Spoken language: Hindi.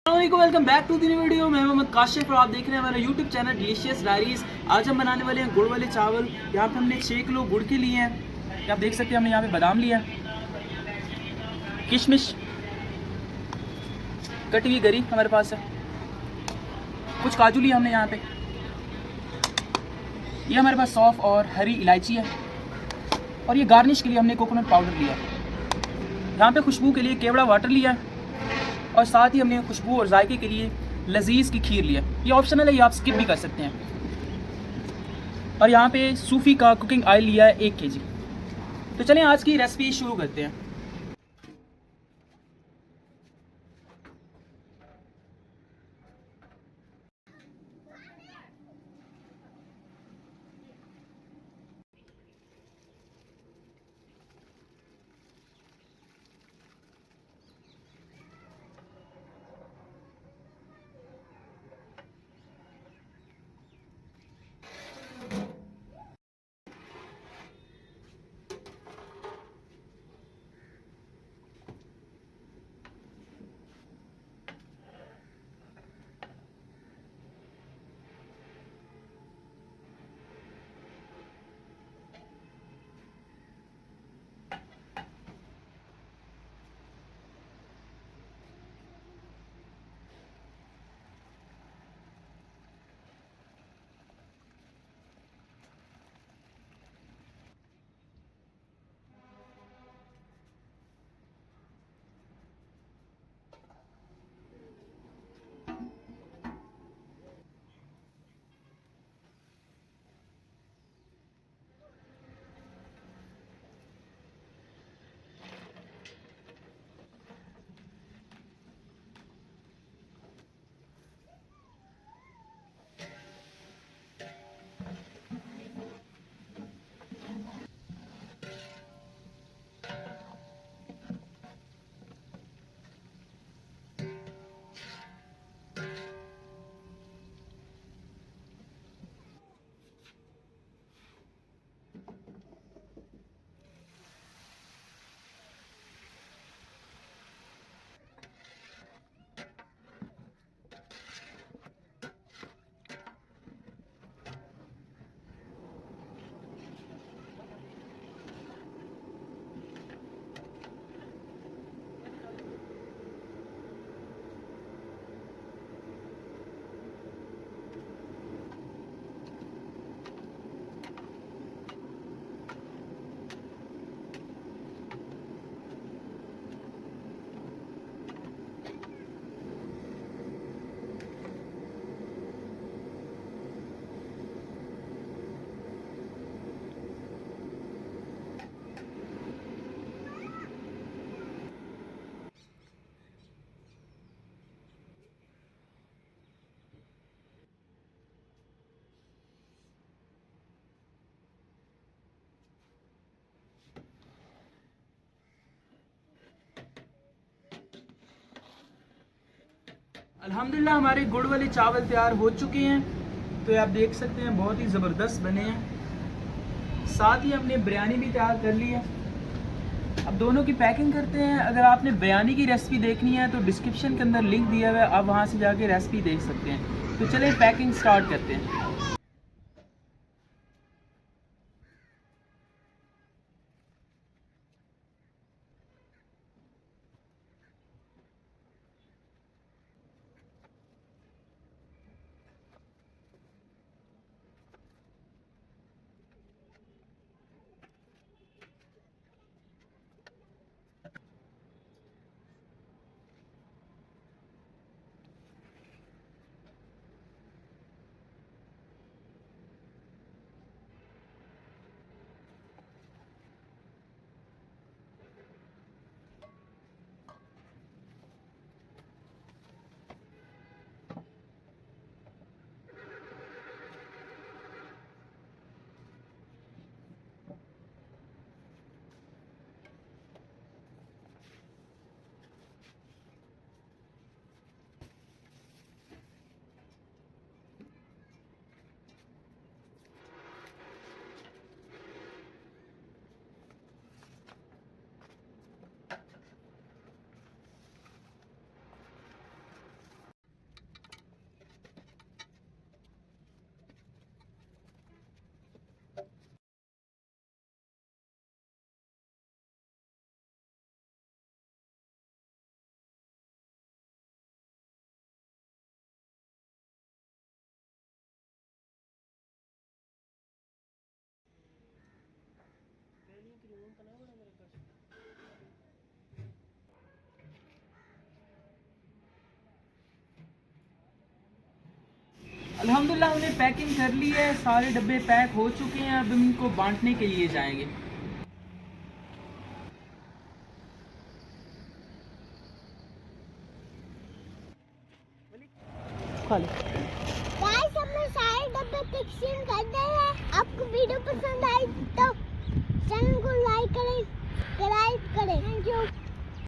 Welcome back to the new video. मैं मोहम्मद काशिफ और आप देख रहे हैं हमारा यूट्यूब चैनल डिलीशियस डायरीज। आज हम बनाने वाले हैं गुड़ वाले चावल। यहाँ पे हमने 6 किलो गुड़ के लिए हैं। आप देख सकते हैं हमने यहाँ पे बादाम लिया है, किशमिश कटी हुई गरी हमारे पास है, कुछ काजू लिया हमने यहाँ पे, ये हमारे पास सौंफ और हरी इलायची है, और ये गार्निश के लिए हमने कोकोनट पाउडर लिया है। यहाँ पे खुशबू के लिए केवड़ा वाटर लिया है, और साथ ही हमने खुशबू और जायके के लिए लजीज की खीर लिया। ये ऑप्शनल है, ये आप स्किप भी कर सकते हैं। और यहाँ पे सूफी का कुकिंग ऑयल लिया है 1 kg। तो चलें आज की रेसिपी शुरू करते हैं। अल्हम्दुलिल्लाह हमारे गुड़ वाले चावल तैयार हो चुके हैं। तो ये आप देख सकते हैं बहुत ही ज़बरदस्त बने हैं। साथ ही हमने बिरयानी भी तैयार कर ली है। अब दोनों की पैकिंग करते हैं। अगर आपने बिरयानी की रेसिपी देखनी है तो डिस्क्रिप्शन के अंदर लिंक दिया हुआ है, आप वहाँ से जाके रेसिपी देख सकते हैं। तो चलिए पैकिंग स्टार्ट करते हैं। अल्हम्दुलिल्लाह हमने पैकिंग कर ली है, सारे डब्बे पैक हो चुके हैं। अब हम इनको बांटने के लिए जाएंगे। गाइस हमने सारे डब्बे तकसीम कर दिए हैं। आपको वीडियो पसंद आई तो चैनल को लाइक करें, सब्सक्राइब करें। Thank you.